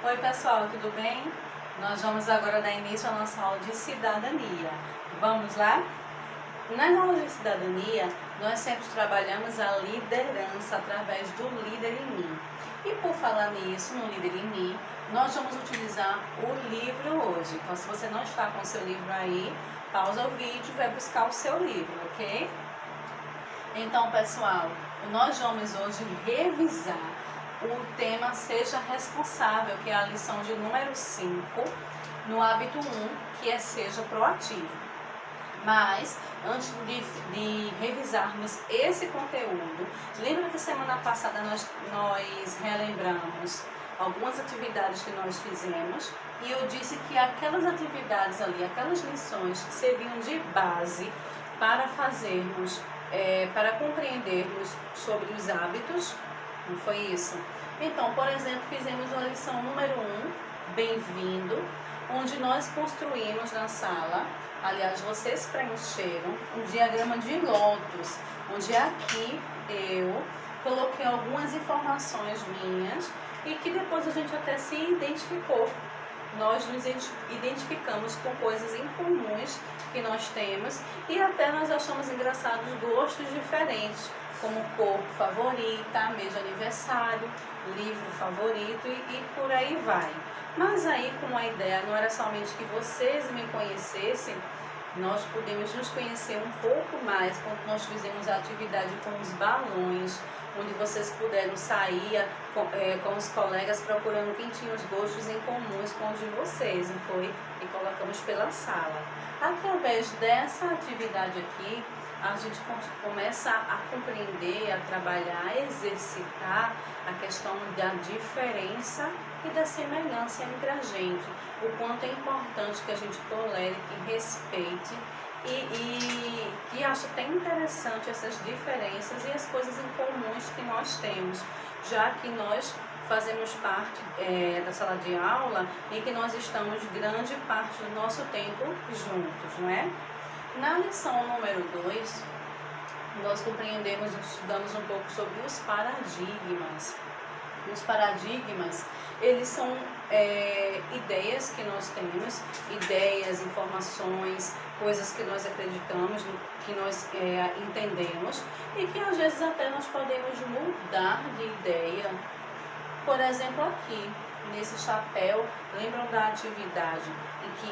Oi pessoal, tudo bem? Nós vamos agora dar início à nossa aula de cidadania. Vamos lá? Na aula de cidadania, nós sempre trabalhamos a liderança através do líder em mim. E por falar nisso, no líder em mim, nós vamos utilizar o livro hoje. Então, se você não está com o seu livro aí, pausa o vídeo e vai buscar o seu livro, ok? Então, pessoal, nós vamos hoje revisar o tema Seja Responsável, que é a lição de número 5, no hábito 1, que é Seja Proativo. Mas, antes de revisarmos esse conteúdo, lembra que semana passada nós relembramos algumas atividades que nós fizemos e eu disse que aquelas atividades ali, aquelas lições serviam de base para fazermos, para compreendermos sobre os hábitos. Não foi isso? Então, por exemplo, fizemos a lição número 1, Bem-vindo, onde nós construímos na sala, aliás, vocês preencheram um diagrama de lotos, onde aqui eu coloquei algumas informações minhas e que depois a gente até se identificou. Nós nos identificamos com coisas incomuns que nós temos e até nós achamos engraçados gostos diferentes, como cor favorita, mês de aniversário, livro favorito e por aí vai. Mas aí, como a ideia não era somente que vocês me conhecessem, nós podemos nos conhecer um pouco mais quando nós fizemos a atividade com os balões, onde vocês puderam sair com os colegas procurando quem tinha os gostos em comuns com os de vocês, não foi? E colocamos pela sala. Através dessa atividade aqui, a gente começa a compreender, a trabalhar, a exercitar a questão da diferença e da semelhança entre a gente. O quanto é importante que a gente tolere, que respeite e ache até interessante essas diferenças e as coisas em comuns que nós temos, já que nós fazemos parte da sala de aula em que nós estamos grande parte do nosso tempo juntos, não é? Na lição número 2, nós compreendemos e estudamos um pouco sobre os paradigmas. Os paradigmas, eles são ideias que nós temos, ideias, informações, coisas que nós acreditamos, que nós entendemos e que às vezes até nós podemos mudar de ideia. Por exemplo, aqui, nesse chapéu, lembram da atividade,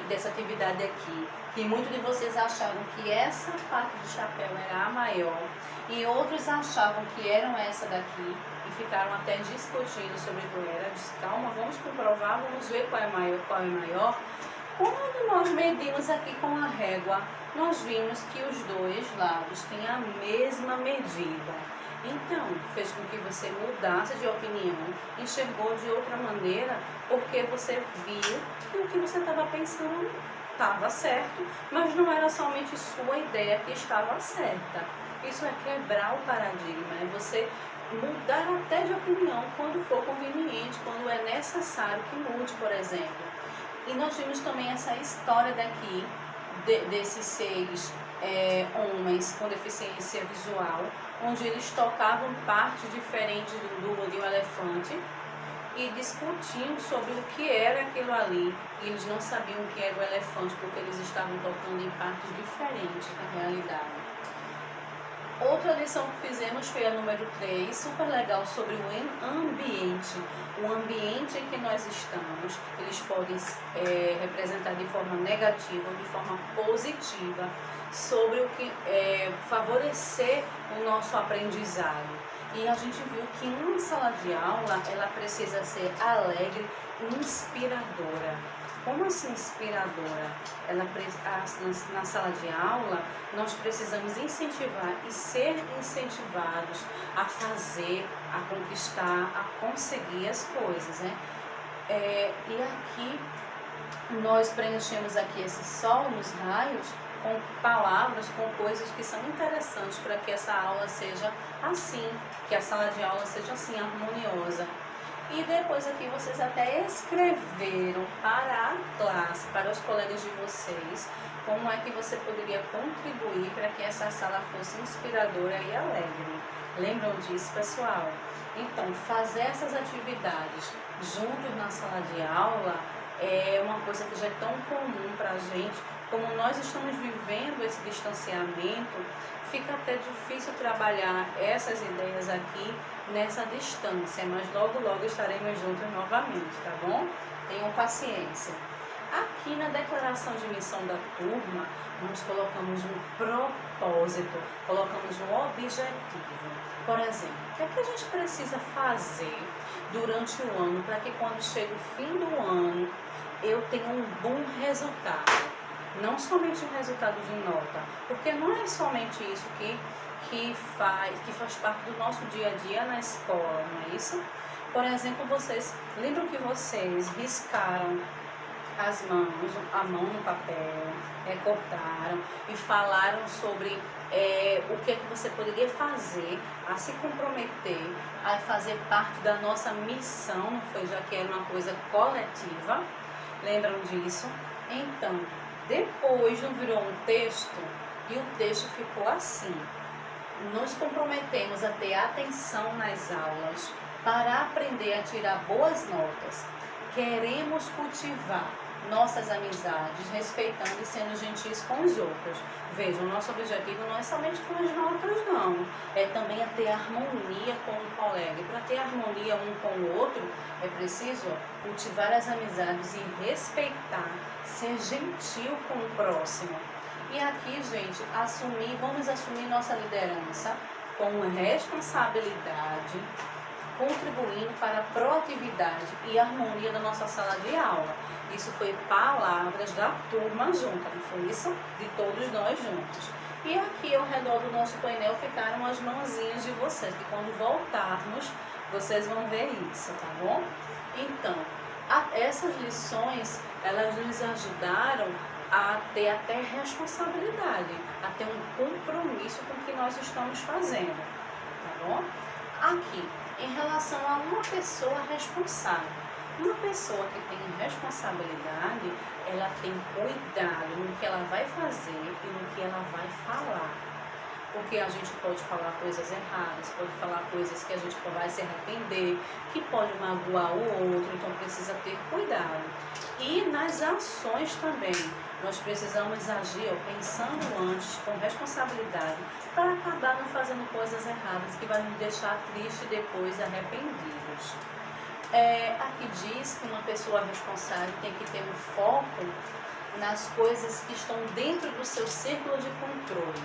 dessa atividade aqui, que muitos de vocês acharam que essa parte do chapéu era a maior e outros achavam que eram essa daqui e ficaram até discutindo sobre qual era. Disse, calma, vamos comprovar, vamos ver qual é maior. Quando nós medimos aqui com a régua, nós vimos que os dois lados têm a mesma medida. Então, fez com que você mudasse de opinião, enxergou de outra maneira, porque você viu que o que você estava pensando estava certo, mas não era somente sua ideia que estava certa. Isso é quebrar o paradigma, é você mudar até de opinião quando for conveniente, quando é necessário que mude, por exemplo. E nós vimos também essa história daqui, desses 6 homens com deficiência visual, onde eles tocavam partes diferentes de um elefante e discutiam sobre o que era aquilo ali. E eles não sabiam o que era o elefante porque eles estavam tocando em partes diferentes da realidade. Outra lição que fizemos foi a número 3, super legal, sobre o ambiente. O ambiente em que nós estamos, eles podem representar de forma negativa ou de forma positiva, sobre o que favorecer o nosso aprendizado. E a gente viu que uma sala de aula, ela precisa ser alegre e inspiradora. Como assim inspiradora? Na sala de aula, nós precisamos incentivar e ser incentivados a fazer, a conquistar, a conseguir as coisas, né? E aqui, nós preenchemos aqui esse sol nos raios com palavras, com coisas que são interessantes para que essa aula seja assim, que a sala de aula seja assim, harmoniosa. E depois aqui vocês até escreveram para a classe, para os colegas de vocês, como é que você poderia contribuir para que essa sala fosse inspiradora e alegre. Lembram disso, pessoal? Então, fazer essas atividades juntos na sala de aula é uma coisa que já é tão comum para a gente. Como nós estamos vivendo esse distanciamento, fica até difícil trabalhar essas ideias aqui nessa distância, mas logo estaremos juntos novamente, tá bom? Tenham paciência. Aqui na declaração de missão da turma, nós colocamos um propósito, colocamos um objetivo. Por exemplo, o que é que a gente precisa fazer durante o ano para que quando chega o fim do ano eu tenha um bom resultado? Não somente um resultado de nota, porque não é somente isso que faz parte do nosso dia a dia na escola, não é isso? Por exemplo, vocês lembram que vocês riscaram as mãos, a mão no papel, cortaram e falaram sobre o que é que você poderia fazer a se comprometer, a fazer parte da nossa missão, foi, já que era uma coisa coletiva. Lembram disso? Então, depois não virou um texto e o texto ficou assim: nos comprometemos a ter atenção nas aulas para aprender a tirar boas notas. Queremos cultivar nossas amizades, respeitando e sendo gentis com os outros. Vejam, nosso objetivo não é somente com as notas, não. É também a ter harmonia com o colega. E para ter harmonia um com o outro, é preciso cultivar as amizades e respeitar, ser gentil com o próximo. E aqui, gente, vamos assumir nossa liderança com responsabilidade, contribuindo para a proatividade e harmonia da nossa sala de aula. Isso foi palavras da turma junta, não foi isso? De todos nós juntos. E aqui ao redor do nosso painel ficaram as mãozinhas de vocês, que quando voltarmos, vocês vão ver isso, tá bom? Então, essas lições, elas nos ajudaram a ter até responsabilidade, a ter um compromisso com o que nós estamos fazendo, tá bom? Aqui, em relação a uma pessoa responsável. Uma pessoa que tem responsabilidade, ela tem cuidado no que ela vai fazer e no que ela vai falar. Porque a gente pode falar coisas erradas, pode falar coisas que a gente vai se arrepender, que pode magoar o outro, então precisa ter cuidado. E nas ações também, nós precisamos agir pensando antes, com responsabilidade, para acabar não fazendo coisas erradas que vai nos deixar tristes e depois arrependidos. Aqui diz que uma pessoa responsável tem que ter um foco nas coisas que estão dentro do seu círculo de controle.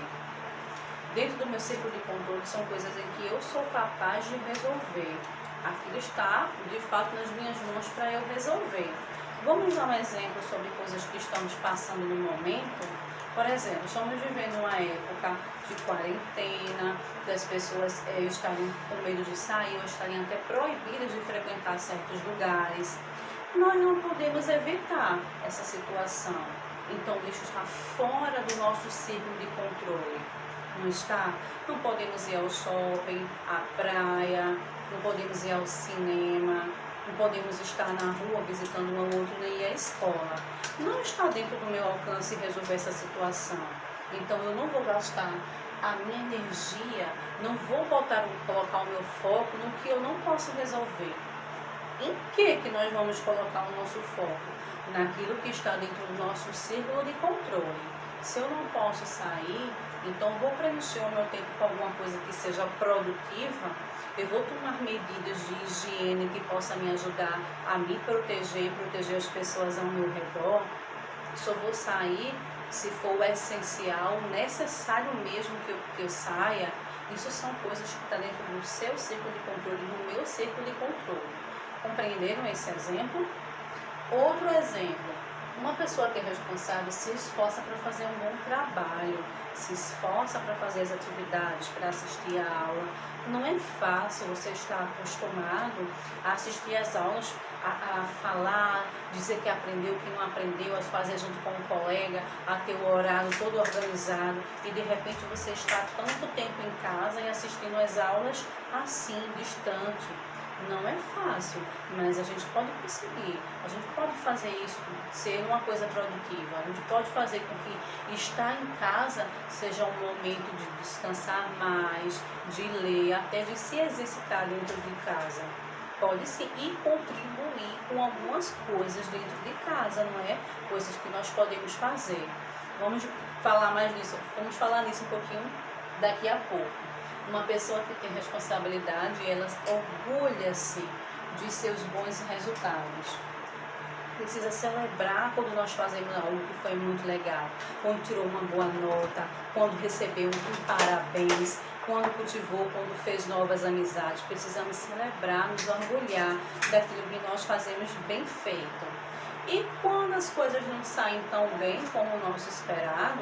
Dentro do meu círculo de controle são coisas em que eu sou capaz de resolver. Aquilo está, de fato, nas minhas mãos para eu resolver. Vamos dar um exemplo sobre coisas que estamos passando no momento. Por exemplo, estamos vivendo uma época de quarentena, das pessoas estarem com medo de sair ou estarem até proibidas de frequentar certos lugares. Nós não podemos evitar essa situação. Então, isso está fora do nosso círculo de controle. Não está? Não podemos ir ao shopping, à praia, não podemos ir ao cinema, não podemos estar na rua visitando um ao outro, nem ir à escola. Não está dentro do meu alcance resolver essa situação. Então eu não vou gastar a minha energia, não vou colocar o meu foco no que eu não posso resolver. Em que nós vamos colocar o nosso foco? Naquilo que está dentro do nosso círculo de controle. Se eu não posso sair, então vou preencher o meu tempo com alguma coisa que seja produtiva. Eu vou tomar medidas de higiene que possa me ajudar a me proteger e proteger as pessoas ao meu redor. Só vou sair se for o essencial, necessário mesmo que eu saia. Isso são coisas que estão dentro do seu círculo de controle, do meu círculo de controle. Compreenderam esse exemplo? Outro exemplo. Uma pessoa que é responsável se esforça para fazer um bom trabalho, se esforça para fazer as atividades, para assistir a aula. Não é fácil você estar acostumado a assistir às aulas, a falar, dizer que aprendeu, que não aprendeu, a fazer junto com um colega, a ter o horário todo organizado e de repente você está tanto tempo em casa e assistindo às aulas assim, distante. Não é fácil, mas a gente pode conseguir. A gente pode fazer isso ser uma coisa produtiva. A gente pode fazer com que estar em casa seja um momento de descansar mais, de ler, até de se exercitar dentro de casa. Pode sim e contribuir com algumas coisas dentro de casa, não é? Coisas que nós podemos fazer. Vamos falar mais nisso, vamos falar nisso um pouquinho daqui a pouco. Uma pessoa que tem responsabilidade, ela orgulha-se de seus bons resultados. Precisa celebrar quando nós fazemos algo que foi muito legal, quando tirou uma boa nota, quando recebeu um parabéns, quando cultivou, quando fez novas amizades. Precisamos celebrar, nos orgulhar daquilo que nós fazemos bem feito. E quando as coisas não saem tão bem como o nosso esperado,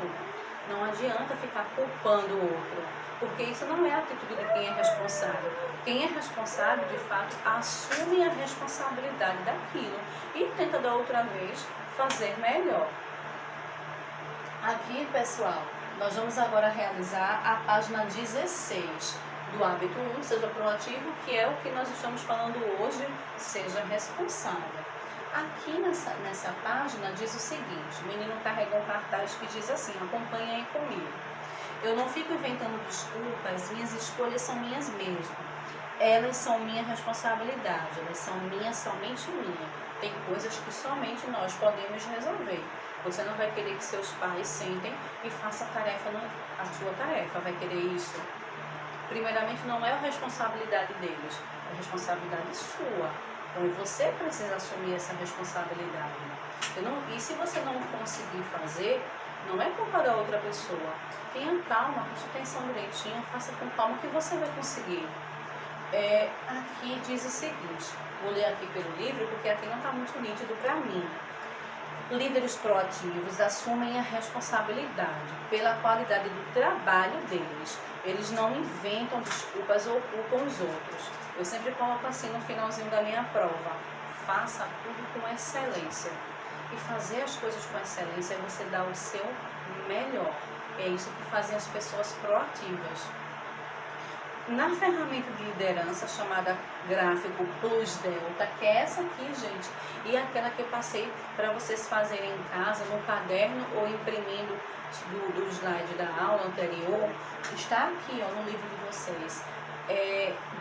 não adianta ficar culpando o outro, porque isso não é a atitude de quem é responsável. Quem é responsável, de fato, assume a responsabilidade daquilo e tenta da outra vez fazer melhor. Aqui, pessoal, nós vamos agora realizar a página 16 do hábito 1, seja proativo, que é o que nós estamos falando hoje, seja responsável. Aqui nessa página diz o seguinte: o menino carregou um cartaz que diz assim: acompanha aí comigo. Eu não fico inventando desculpas, minhas escolhas são minhas mesmo. Elas são minha responsabilidade, elas são minhas, somente minha. Tem coisas que somente nós podemos resolver. Você não vai querer que seus pais sentem e façam a sua tarefa, vai querer isso? Primeiramente, não é a responsabilidade deles, é a responsabilidade sua. Então, você precisa assumir essa responsabilidade. E se você não conseguir fazer, não é culpa da outra pessoa. Tenha calma, preste atenção direitinho, faça com calma que você vai conseguir. Aqui diz o seguinte, vou ler aqui pelo livro, porque aqui não está muito nítido para mim. Líderes proativos assumem a responsabilidade pela qualidade do trabalho deles. Eles não inventam desculpas ou culpam os outros. Eu sempre coloco assim no finalzinho da minha prova: faça tudo com excelência. E fazer as coisas com excelência é você dar o seu melhor. É isso que fazem as pessoas proativas. Na ferramenta de liderança chamada Gráfico Plus Delta, que é essa aqui, gente, e aquela que eu passei para vocês fazerem em casa, no caderno ou imprimindo do slide da aula anterior, está aqui no livro de vocês.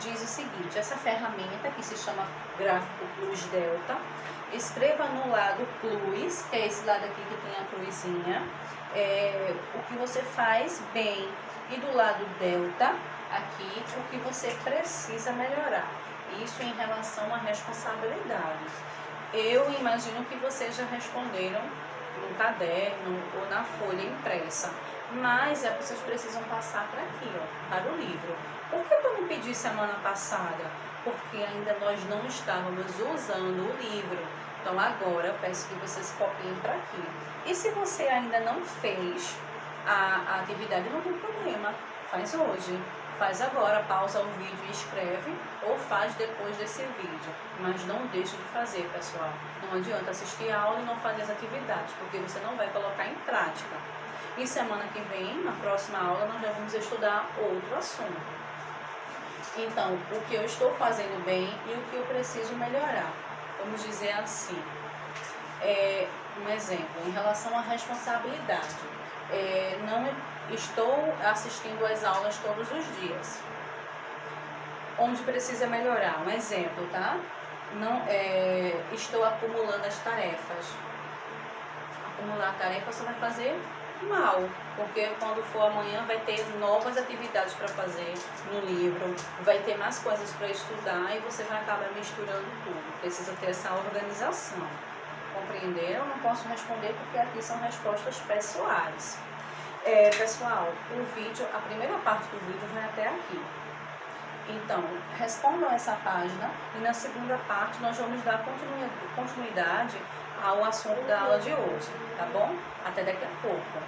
Diz o seguinte: essa ferramenta que se chama Gráfico Plus Delta, escreva no lado Plus, que é esse lado aqui que tem a cruzinha, o que você faz bem, e do lado Delta, aqui, o que você precisa melhorar. Isso em relação à responsabilidade. Eu imagino que vocês já responderam no caderno ou na folha impressa, mas vocês precisam passar para aqui, para o livro. Por que eu não pedi semana passada? Porque ainda nós não estávamos usando o livro. Então agora eu peço que vocês copiem para aqui. E se você ainda não fez a atividade, não tem problema, faz hoje. Faz agora, pausa o vídeo e escreve, ou faz depois desse vídeo. Mas não deixe de fazer, pessoal. Não adianta assistir a aula e não fazer as atividades, porque você não vai colocar em prática. E semana que vem, na próxima aula, nós já vamos estudar outro assunto. Então, o que eu estou fazendo bem e o que eu preciso melhorar. Vamos dizer assim. Um exemplo, em relação à responsabilidade. Não estou assistindo às aulas todos os dias. Onde precisa melhorar? Um exemplo, tá? Não, estou acumulando as tarefas. Acumular tarefas você vai fazer mal, porque quando for amanhã vai ter novas atividades para fazer no livro, vai ter mais coisas para estudar e você vai acabar misturando tudo. Precisa ter essa organização. Compreenderam? Não posso responder porque aqui são respostas pessoais. Pessoal, a primeira parte do vídeo vai até aqui. Então, respondam essa página e na segunda parte nós vamos dar continuidade ao assunto da aula de hoje, tá bom? Até daqui a pouco.